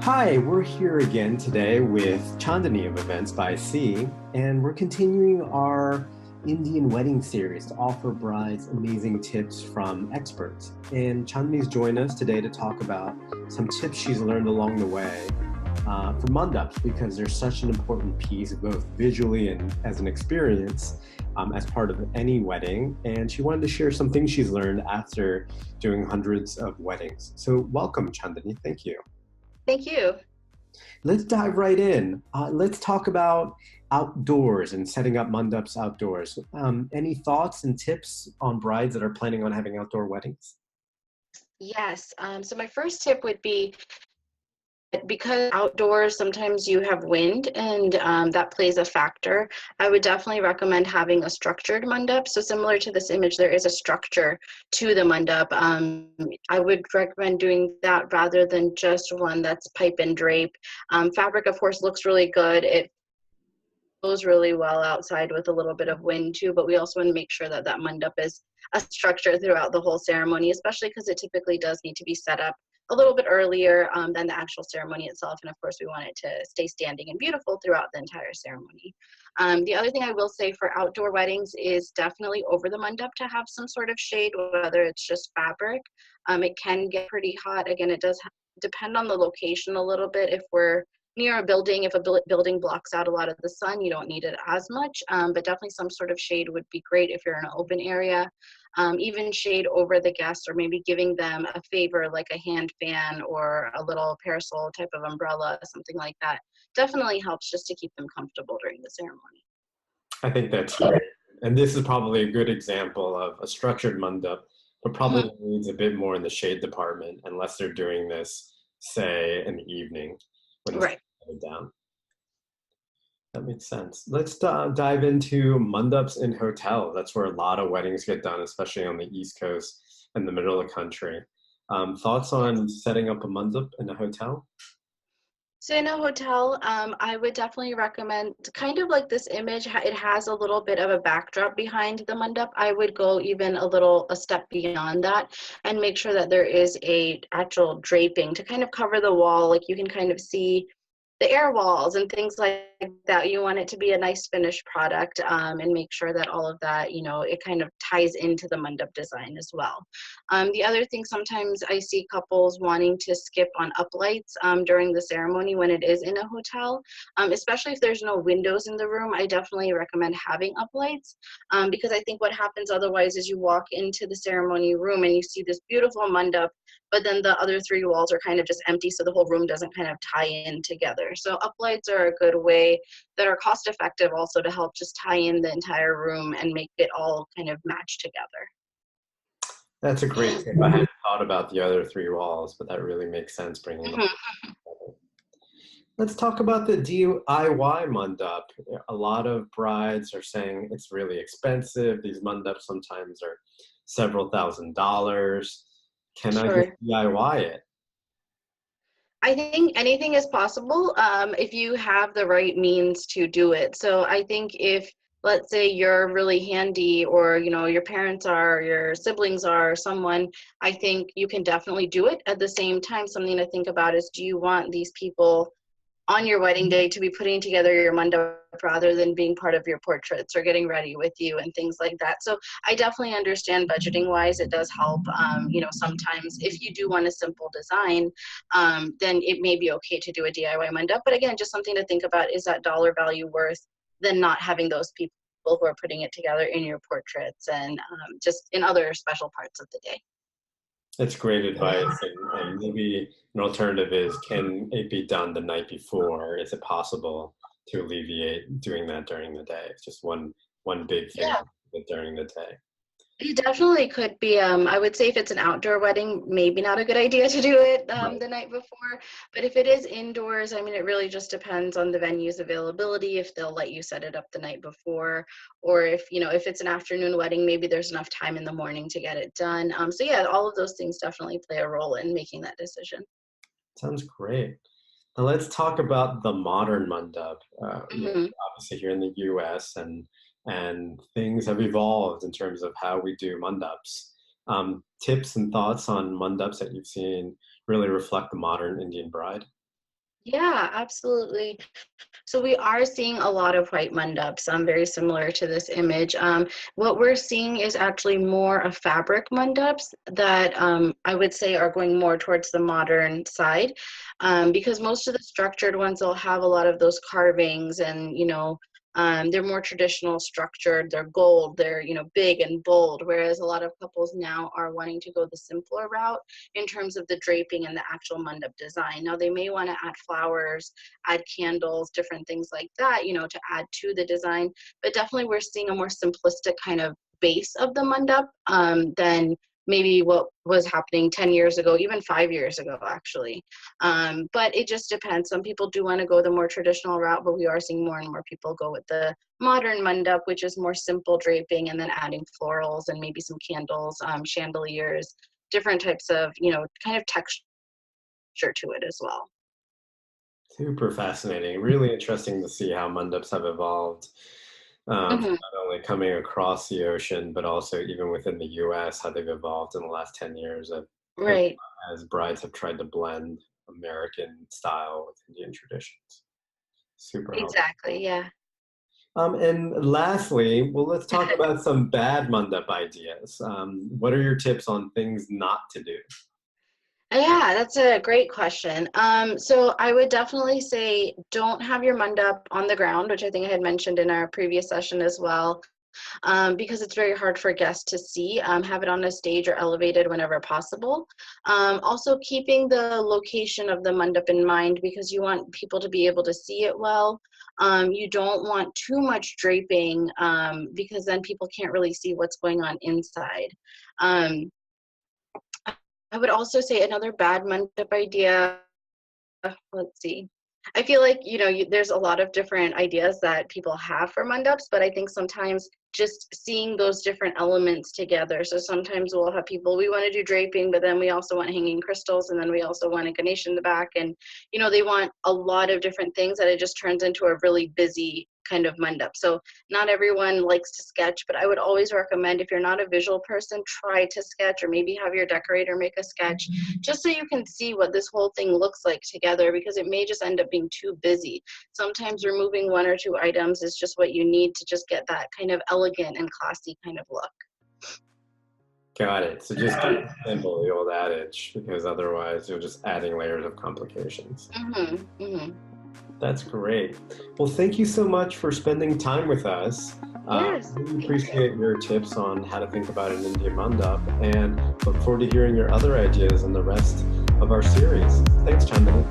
Hi, we're here again today with Chandani of Events by C, and we're continuing our Indian wedding series to offer brides amazing tips from experts. And Chandani's joined us today to talk about some tips she's learned along the way for mandaps, because they're such an important piece, both visually and as an experience as part of any wedding. And she wanted to share some things she's learned after doing hundreds of weddings. So welcome, Chandani. Thank you. Thank you. Let's dive right in. Let's talk about outdoors and setting up mandaps outdoors. Any thoughts and tips on brides that are planning on having outdoor weddings? Yes. So my first tip would be because outdoors sometimes you have wind and that plays a factor. I would definitely recommend having a structured mandap. So similar to this image, there is a structure to the mandap. I would recommend doing that rather than just one that's pipe and drape. Fabric, of course, looks really good. It goes really well outside with a little bit of wind too, but we also want to make sure that that mandap is a structure throughout the whole ceremony, especially because it typically does need to be set up a little bit earlier than the actual ceremony itself. And of course, we want it to stay standing and beautiful throughout the entire ceremony. The other thing I will say for outdoor weddings is definitely over the mandap to have some sort of shade, whether it's just fabric. It can get pretty hot. Again, it does depend on the location a little bit. If we're near a building, if a building blocks out a lot of the sun, you don't need it as much, but definitely some sort of shade would be great if you're in an open area. Even shade over the guests, or maybe giving them a favor like a hand fan or a little parasol type of umbrella, something like that, definitely helps just to keep them comfortable during the ceremony. I think that's great. And this is probably a good example of a structured mandap, but Mhm. probably needs a bit more in the shade department, unless they're doing this, say, in the evening when the sun Right. is down. That makes sense. Let's dive into mandaps in hotels. That's where a lot of weddings get done, especially on the East Coast and the middle of the country. Thoughts on setting up a mandap in a hotel? So in a hotel, I would definitely recommend kind of like this image. It has a little bit of a backdrop behind the mandap. I would go even a step beyond that and make sure that there is a actual draping to kind of cover the wall. Like you can kind of see the air walls and things like that. You want it to be a nice finished product, and make sure that all of that, it kind of ties into the mandap design as well. The other thing, sometimes I see couples wanting to skip on uplights during the ceremony when it is in a hotel, especially if there's no windows in the room. I definitely recommend having uplights, because I think what happens otherwise is you walk into the ceremony room and you see this beautiful mandap, but then the other three walls are kind of just empty, so the whole room doesn't kind of tie in together. So uplights are a good way that are cost effective also to help just tie in the entire room and make it all kind of match together. That's a great tip. I hadn't thought about the other three walls, but that really makes sense bringing them Mhm. together. Let's talk about the DIY mandap. A lot of brides are saying it's really expensive. These mandaps sometimes are several $1,000s. Can I just Sure. DIY it? I think anything is possible, if you have the right means to do it. So I think if, let's say, you're really handy, or your parents are, your siblings are, someone, I think you can definitely do it. At the same time, something to think about is, do you want these people on your wedding day to be putting together your mandap rather than being part of your portraits or getting ready with you and things like that. So I definitely understand budgeting wise, it does help. Sometimes if you do want a simple design, then it may be okay to do a DIY mandap. But again, just something to think about, is that dollar value worth than not having those people who are putting it together in your portraits and just in other special parts of the day. That's great advice. And maybe an alternative is, can it be done the night before? Is it possible to alleviate doing that during the day? It's just one big thing Yeah. during the day. It definitely could be. I would say if it's an outdoor wedding, maybe not a good idea to do it Right. the night before. But if it is indoors, I mean, it really just depends on the venue's availability, if they'll let you set it up the night before, or if it's an afternoon wedding, maybe there's enough time in the morning to get it done. So yeah, all of those things definitely play a role in making that decision. Sounds great. Now let's talk about the modern mandap. Mhm. Obviously here in the U.S. and things have evolved in terms of how we do mandaps. Tips and thoughts on mandaps that you've seen really reflect the modern Indian bride. Yeah, absolutely. So we are seeing a lot of white mandaps, very similar to this image. What we're seeing is actually more of fabric mandaps that I would say are going more towards the modern side, because most of the structured ones will have a lot of those carvings and, they're more traditional structured, they're gold, they're, big and bold, whereas a lot of couples now are wanting to go the simpler route in terms of the draping and the actual mandap design. Now they may want to add flowers, add candles, different things like that, to add to the design. But definitely we're seeing a more simplistic kind of base of the mandap than maybe what was happening 10 years ago, even 5 years ago, actually. But it just depends. Some people do want to go the more traditional route, but we are seeing more and more people go with the modern mandap, which is more simple draping and then adding florals and maybe some candles, chandeliers, different types of, kind of texture to it as well. Super fascinating. Really interesting to see how mandaps have evolved, from Hmm. not only coming across the ocean, but also even within the US, how they've evolved in the last 10 years as, Right. as brides have tried to blend American style with Indian traditions. Super helpful. Exactly. Yeah. And lastly, well, let's talk about some bad mandap ideas. What are your tips on things not to do? Yeah, that's a great question. So I would definitely say don't have your mandap on the ground, which I think I had mentioned in our previous session as well, because it's very hard for guests to see. Have it on a stage or elevated whenever possible. Also, keeping the location of the mandap in mind because you want people to be able to see it well. You don't want too much draping because then people can't really see what's going on inside. Um, I would also say another bad mandap idea, let's see. I feel like, there's a lot of different ideas that people have for mandaps, but I think sometimes just seeing those different elements together. So sometimes we'll have people, we want to do draping, but then we also want hanging crystals, and then we also want a Ganesh in the back. And, they want a lot of different things that it just turns into a really busy kind of mandap. So not everyone likes to sketch, but I would always recommend if you're not a visual person, try to sketch or maybe have your decorator make a sketch just so you can see what this whole thing looks like together because it may just end up being too busy. Sometimes removing one or two items is just what you need to just get that kind of elegant and classy kind of look. Got it. So just keep it simple, the old adage, because otherwise you're just adding layers of complications. Hmm. Hmm. That's great. Well, thank you so much for spending time with us. Yes, Really thank you. appreciate your tips on how to think about an Indian mandap and look forward to hearing your other ideas in the rest of our series. Thanks, Chandani.